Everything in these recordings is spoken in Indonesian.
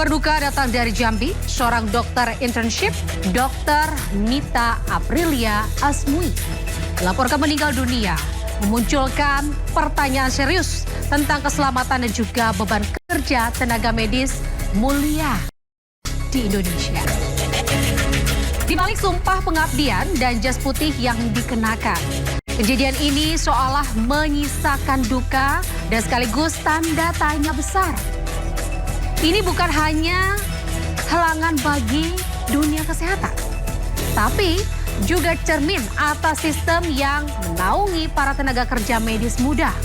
Kabar duka datang dari Jambi, seorang dokter internship, Dr. Mita Aprilia Asmui, dilaporkan meninggal dunia, memunculkan pertanyaan serius tentang keselamatan dan juga beban kerja tenaga medis mulia di Indonesia. Di balik sumpah pengabdian dan jas putih yang dikenakan, kejadian ini seolah menyisakan duka dan sekaligus tanda tanya besar. Ini bukan hanya halangan bagi dunia kesehatan, tapi juga cermin atas sistem yang menaungi para tenaga kerja medis muda.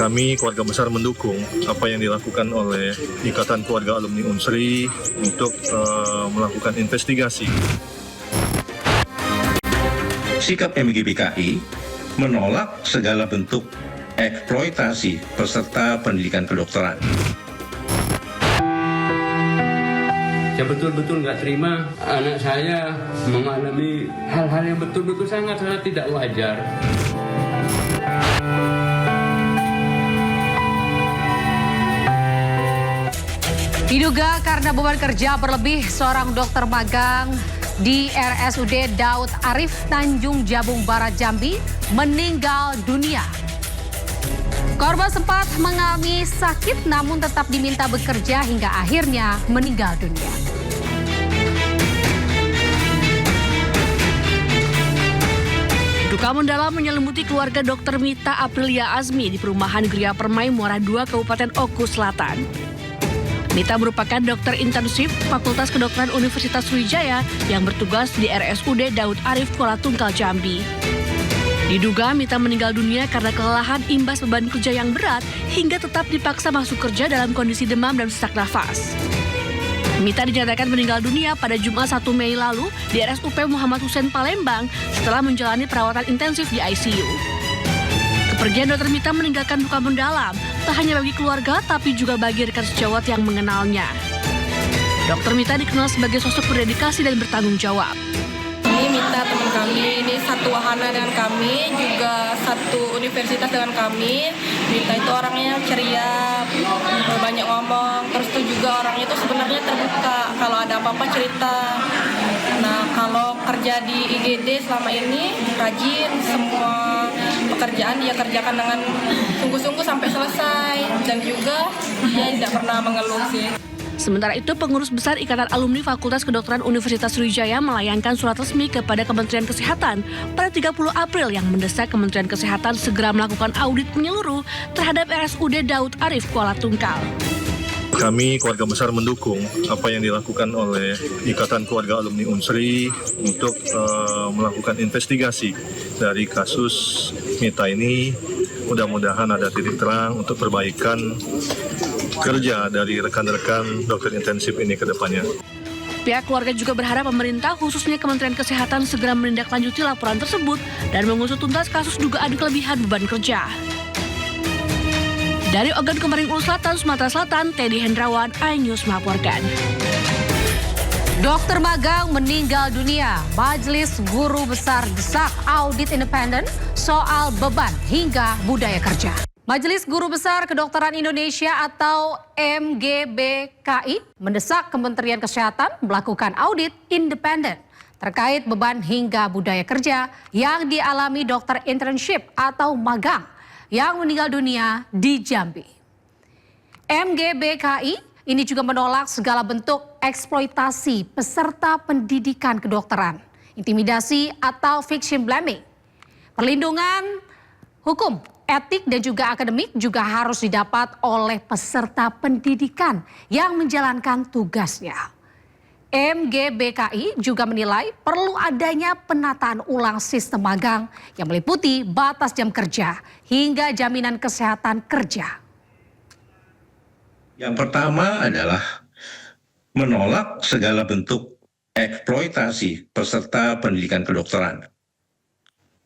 Kami keluarga besar mendukung apa yang dilakukan oleh Ikatan Keluarga Alumni Unsri untuk melakukan investigasi. Sikap MGBKI menolak segala bentuk eksploitasi peserta pendidikan kedokteran. Saya betul-betul nggak terima anak saya mengalami hal-hal yang betul-betul sangat-sangat tidak wajar. Diduga karena beban kerja berlebih, seorang dokter magang di RSUD Daud Arif Tanjung Jabung Barat Jambi meninggal dunia. Korban sempat mengalami sakit namun tetap diminta bekerja hingga akhirnya meninggal dunia. Duka mendalam menyelimuti keluarga Dr. Mita Aprilia Asmi di perumahan Gria Permai, Muara II, Kabupaten Oku Selatan. Mita merupakan dokter internship Fakultas Kedokteran Universitas Sriwijaya yang bertugas di RSUD Daud Arif Kuala Tungkal Jambi. Diduga Mita meninggal dunia karena kelelahan imbas beban kerja yang berat hingga tetap dipaksa masuk kerja dalam kondisi demam dan sesak nafas. Mita dinyatakan meninggal dunia pada Jumat 1 Mei lalu di RSUP Muhammad Hussein Palembang setelah menjalani perawatan intensif di ICU. Kepergian Dr. Mita meninggalkan duka mendalam, tak hanya bagi keluarga tapi juga bagi rekan sejawat yang mengenalnya. Dr. Mita dikenal sebagai sosok berdedikasi dan bertanggung jawab. Ini Mita teman kami, ini satu wahana dengan kami, juga satu universitas dengan kami. Mita itu orangnya ceria, banyak ngomong, terus itu juga orangnya itu sebenarnya terbuka, kalau ada apa-apa cerita. Nah, kalau kerja di IGD selama ini rajin, semua pekerjaan dia kerjakan dengan sungguh-sungguh sampai selesai, dan juga dia tidak pernah mengeluh sih. Sementara itu, pengurus besar Ikatan Alumni Fakultas Kedokteran Universitas Sriwijaya melayangkan surat resmi kepada Kementerian Kesehatan pada 30 April yang mendesak Kementerian Kesehatan segera melakukan audit menyeluruh terhadap RSUD Daud Arif Kuala Tungkal. Kami keluarga besar mendukung apa yang dilakukan oleh Ikatan Keluarga Alumni Unsri untuk melakukan investigasi dari kasus Mita ini. Mudah-mudahan ada titik terang untuk perbaikan kerja dari rekan-rekan dokter intensif ini ke depannya. Pihak keluarga juga berharap pemerintah, khususnya Kementerian Kesehatan, segera menindaklanjuti laporan tersebut dan mengusut tuntas kasus dugaan kelebihan beban kerja. Dari Ogan Komering Ulu Selatan, Sumatera Selatan, Teddy Hendrawan, iNews melaporkan. Dokter magang meninggal dunia. Majelis Guru Besar desak audit independen soal beban hingga budaya kerja. Majelis Guru Besar Kedokteran Indonesia atau MGBKI mendesak Kementerian Kesehatan melakukan audit independen terkait beban hingga budaya kerja yang dialami dokter internship atau magang yang meninggal dunia di Jambi. MGBKI ini juga menolak segala bentuk eksploitasi peserta pendidikan kedokteran, intimidasi atau victim blaming. Perlindungan hukum, etik dan juga akademik juga harus didapat oleh peserta pendidikan yang menjalankan tugasnya. MGBKI juga menilai perlu adanya penataan ulang sistem magang yang meliputi batas jam kerja hingga jaminan kesehatan kerja. Yang pertama adalah menolak segala bentuk eksploitasi peserta pendidikan kedokteran.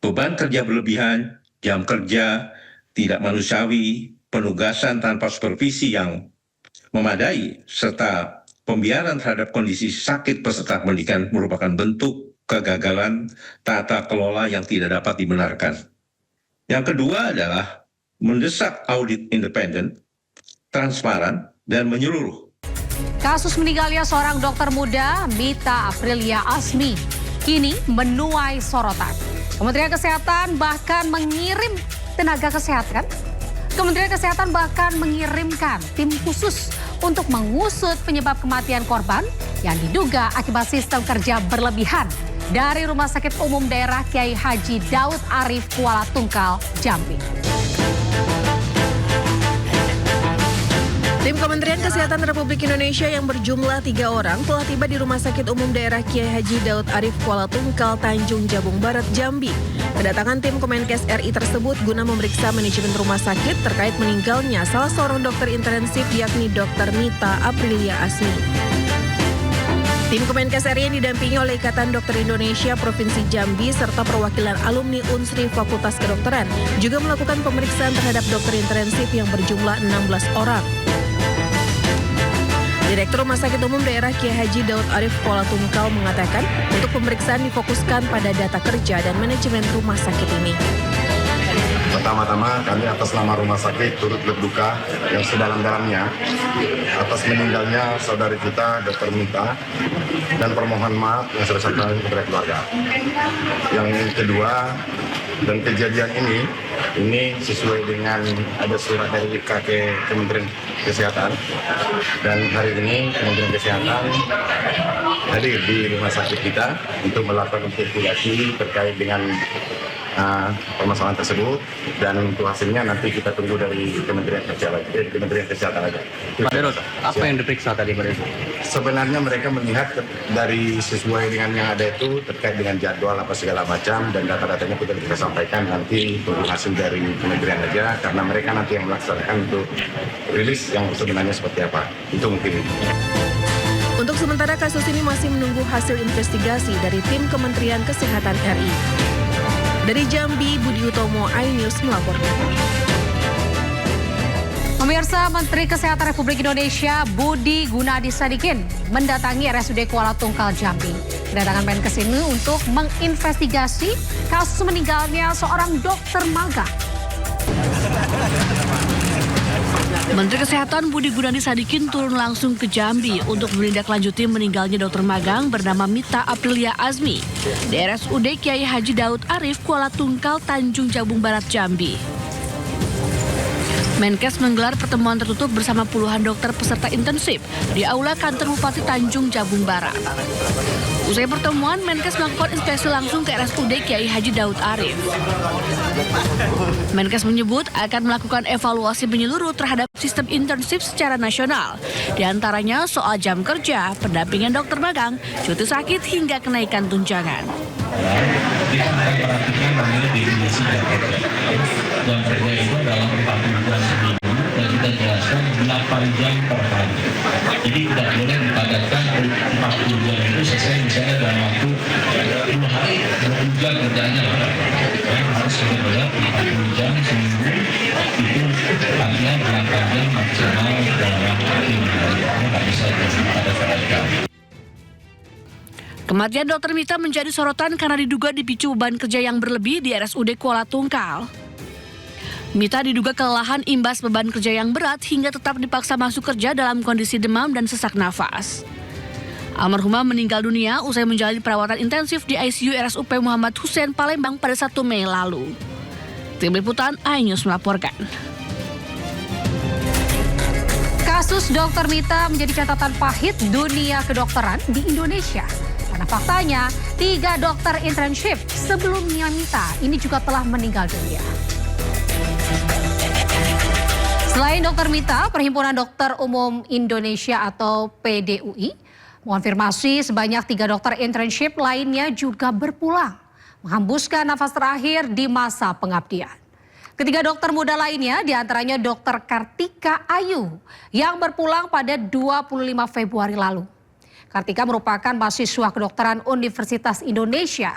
Beban kerja berlebihan, jam kerja tidak manusiawi, penugasan tanpa supervisi yang memadai, serta pembiaran terhadap kondisi sakit peserta pendidikan merupakan bentuk kegagalan tata kelola yang tidak dapat dibenarkan. Yang kedua adalah mendesak audit independen, transparan, dan menyeluruh. Kasus meninggalnya seorang dokter muda, Mita Aprilia Azmi, kini menuai sorotan. Kementerian Kesehatan bahkan mengirimkan tim khusus untuk mengusut penyebab kematian korban yang diduga akibat sistem kerja berlebihan dari Rumah Sakit Umum Daerah Kiai Haji Daud Arif Kuala Tungkal, Jambi. Tim Kementerian Kesehatan Republik Indonesia yang berjumlah 3 orang telah tiba di Rumah Sakit Umum Daerah Kiai Haji Daud Arif Kuala Tungkal, Tanjung Jabung Barat, Jambi. Kedatangan tim Kemenkes RI tersebut guna memeriksa manajemen rumah sakit terkait meninggalnya salah seorang dokter intensif yakni Dr. Mita Aprilia Azmi. Tim Kemenkes RI yang didampingi oleh Ikatan Dokter Indonesia Provinsi Jambi serta perwakilan alumni Unsri Fakultas Kedokteran juga melakukan pemeriksaan terhadap dokter intensif yang berjumlah 16 orang. Direktur Rumah Sakit Umum Daerah Kiai Haji Daud Arif Kuala Tungkal mengatakan untuk pemeriksaan difokuskan pada data kerja dan manajemen rumah sakit ini. Pertama-tama kami atas nama rumah sakit turut berduka yang sedalam-dalamnya atas meninggalnya saudari kita Dr. Mita dan permohon maaf yang sebesar-besarnya kepada keluarga. Yang kedua, dan kejadian ini sesuai dengan ada surat dari Kementerian Kesehatan, dan hari ini Kementerian Kesehatan hadir di rumah sakit kita untuk melakukan investigasi terkait dengan permasalahan tersebut, dan untuk hasilnya nanti kita tunggu dari Kementerian Kesehatan aja. Pak Dirut, apa yang diperiksa tadi Pak Dirut? Sebenarnya mereka melihat dari sesuai dengan yang ada itu terkait dengan jadwal apa segala macam, dan data-datanya kita sampaikan nanti tunggu hasil dari kementerian aja, karena mereka nanti yang melaksanakan untuk rilis yang sebenarnya seperti apa. Itu mungkin. Untuk sementara kasus ini masih menunggu hasil investigasi dari tim Kementerian Kesehatan RI. Dari Jambi, Budi Utomo, iNews melaporkan. Pemirsa, Menteri Kesehatan Republik Indonesia Budi Gunadi Sadikin mendatangi RSUD Kuala Tungkal, Jambi. Kedatangan Menkes ini untuk menginvestigasi kasus meninggalnya seorang dokter magang. Menteri Kesehatan Budi Gunadi Sadikin turun langsung ke Jambi untuk menindaklanjuti meninggalnya dokter magang bernama Mita Aprilia Azmi di RSUD Kiai Haji Daud Arif Kuala Tungkal, Tanjung Jabung Barat, Jambi. Menkes menggelar pertemuan tertutup bersama puluhan dokter peserta intensif di Aula Kantor Bupati Tanjung Jabung Barat. Usai pertemuan, Menkes melakukan inspeksi langsung ke RSUD Kiai Haji Daud Arif. Menkes menyebut akan melakukan evaluasi menyeluruh terhadap sistem intensif secara nasional, di antaranya soal jam kerja, pendampingan dokter magang, cuti sakit hingga kenaikan tunjangan. Kita akan perhatikan mengenai definisi jam kerja. Jam kerja itu dalam 40 jam seminggu dan kita jelaskan 8 jam per hari. Jadi tidak boleh dipadatkan 40 jam itu selesai misalnya dalam waktu 10 hari, 20 jam kerjanya. Harus benar-benar 40 jam seminggu itu artinya 8 jam maksimal dalam waktu 5 hari. Tidak bisa dipadatkan. Kematian Dr. Mita menjadi sorotan karena diduga dipicu beban kerja yang berlebih di RSUD Kuala Tungkal. Mita diduga kelelahan imbas beban kerja yang berat hingga tetap dipaksa masuk kerja dalam kondisi demam dan sesak nafas. Almarhumah meninggal dunia usai menjalani perawatan intensif di ICU RSUP Muhammad Hussein Palembang pada 1 Mei lalu. Tim Liputan iNews melaporkan. Kasus Dr. Mita menjadi catatan pahit dunia kedokteran di Indonesia. Karena faktanya, 3 dokter internship sebelumnya Mita ini juga telah meninggal dunia. Selain Dr. Mita, Perhimpunan Dokter Umum Indonesia atau PDUI mengonfirmasi sebanyak 3 dokter internship lainnya juga berpulang, menghembuskan nafas terakhir di masa pengabdian. Ketiga dokter muda lainnya diantaranya Dr. Kartika Ayu yang berpulang pada 25 Februari lalu. Kartika merupakan mahasiswa kedokteran Universitas Indonesia.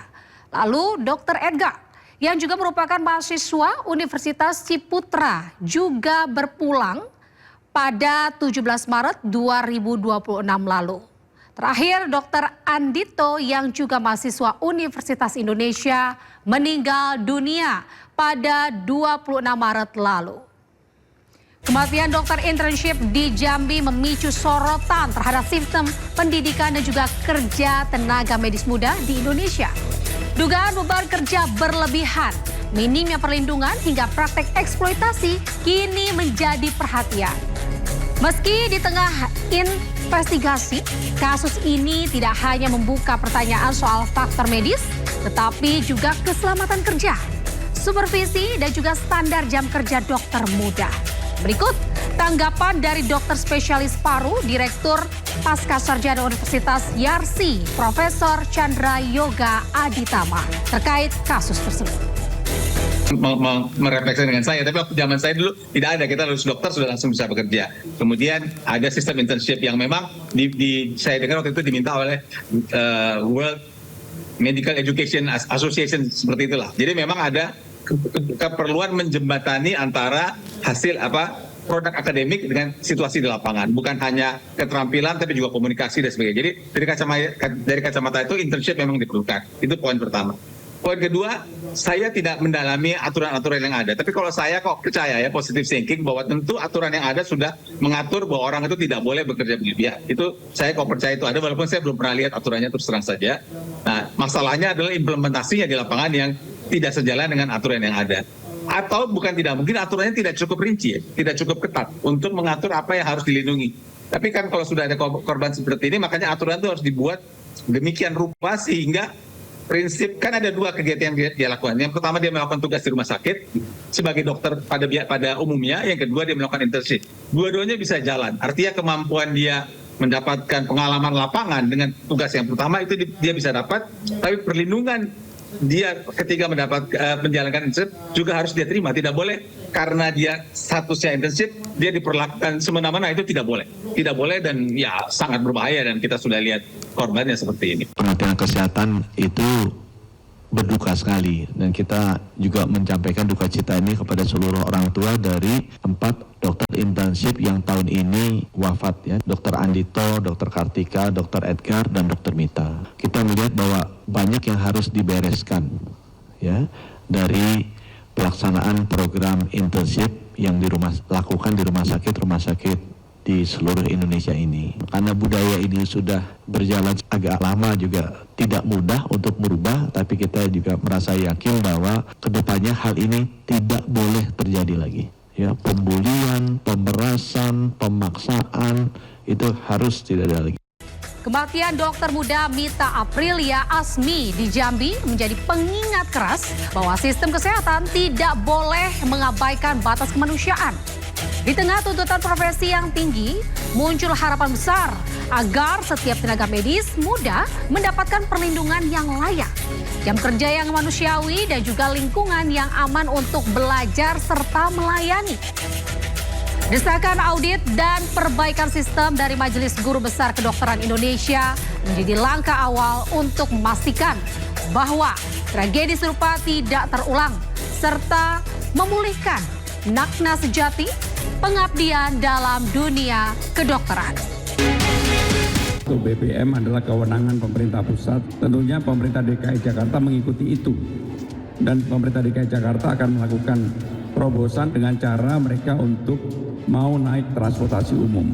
Lalu Dr. Edgar yang juga merupakan mahasiswa Universitas Ciputra juga berpulang pada 17 Maret 2026 lalu. Terakhir, Dr. Andito yang juga mahasiswa Universitas Indonesia meninggal dunia pada 26 Maret lalu. Kematian dokter internship di Jambi memicu sorotan terhadap sistem pendidikan dan juga kerja tenaga medis muda di Indonesia. Dugaan beban kerja berlebihan, minimnya perlindungan hingga praktek eksploitasi kini menjadi perhatian. Meski di tengah investigasi, kasus ini tidak hanya membuka pertanyaan soal faktor medis, tetapi juga keselamatan kerja, supervisi, dan juga standar jam kerja dokter muda. Berikut tanggapan dari dokter spesialis paru, Direktur Pascasarjana Universitas Yarsi, Profesor Chandra Yoga Aditama, terkait kasus tersebut. Merefleksikan dengan saya, tapi waktu zaman saya dulu tidak ada, kita lulus dokter sudah langsung bisa bekerja. Kemudian ada sistem internship yang memang saya dengar waktu itu diminta oleh World Medical Education Association, seperti itulah. Jadi memang ada keperluan menjembatani antara hasil produk akademik dengan situasi di lapangan, bukan hanya keterampilan tapi juga komunikasi dan sebagainya. Jadi dari kacamata itu internship memang diperlukan. Itu poin pertama. Poin kedua, saya tidak mendalami aturan-aturan yang ada. Tapi kalau saya kok percaya ya, positive thinking, bahwa tentu aturan yang ada sudah mengatur bahwa orang itu tidak boleh bekerja berlebihan. Itu saya kok percaya itu ada, walaupun saya belum pernah lihat aturannya terus terang saja. Nah, masalahnya adalah implementasinya di lapangan yang tidak sejalan dengan aturan yang ada. Atau bukan tidak mungkin aturannya tidak cukup rinci, tidak cukup ketat untuk mengatur apa yang harus dilindungi. Tapi kan kalau sudah ada korban seperti ini, makanya aturan itu harus dibuat demikian rupa sehingga prinsip, kan ada dua kegiatan yang dia lakukan. Yang pertama dia melakukan tugas di rumah sakit sebagai dokter pada umumnya. Yang kedua dia melakukan internship. Dua-duanya bisa jalan. Artinya kemampuan dia mendapatkan pengalaman lapangan dengan tugas yang pertama itu dia bisa dapat. Tapi perlindungan dia ketika menjalankan internship juga harus dia terima. Tidak boleh karena dia statusnya internship dia diperlakukan semena-mena, itu tidak boleh. Tidak boleh dan ya sangat berbahaya, dan kita sudah lihat korbannya seperti ini. Kementerian Kesehatan itu berduka sekali, dan kita juga menyampaikan duka cita ini kepada seluruh orang tua dari 4 dokter internship yang tahun ini wafat ya, Dr. Andito, Dr. Kartika, Dr. Edgar, dan Dr. Mita. Kita melihat bahwa banyak yang harus dibereskan ya dari pelaksanaan program internship yang lakukan di rumah sakit di seluruh Indonesia ini. Karena budaya ini sudah berjalan agak lama, juga tidak mudah untuk merubah, tapi kita juga merasa yakin bahwa kedepannya hal ini tidak boleh terjadi lagi. Ya, pembulian, pemerasan, pemaksaan itu harus tidak ada lagi. Kematian dokter muda Mita Aprilia Asmi di Jambi menjadi pengingat keras bahwa sistem kesehatan tidak boleh mengabaikan batas kemanusiaan. Di tengah tuntutan profesi yang tinggi, muncul harapan besar agar setiap tenaga medis muda mendapatkan perlindungan yang layak, jam kerja yang manusiawi, dan juga lingkungan yang aman untuk belajar serta melayani. Desakan audit dan perbaikan sistem dari Majelis Guru Besar Kedokteran Indonesia menjadi langkah awal untuk memastikan bahwa tragedi serupa tidak terulang, serta memulihkan makna sejati pengabdian dalam dunia kedokteran. BPM adalah kewenangan pemerintah pusat. Tentunya pemerintah DKI Jakarta mengikuti itu. Dan pemerintah DKI Jakarta akan melakukan terobosan dengan cara mereka untuk mau naik transportasi umum.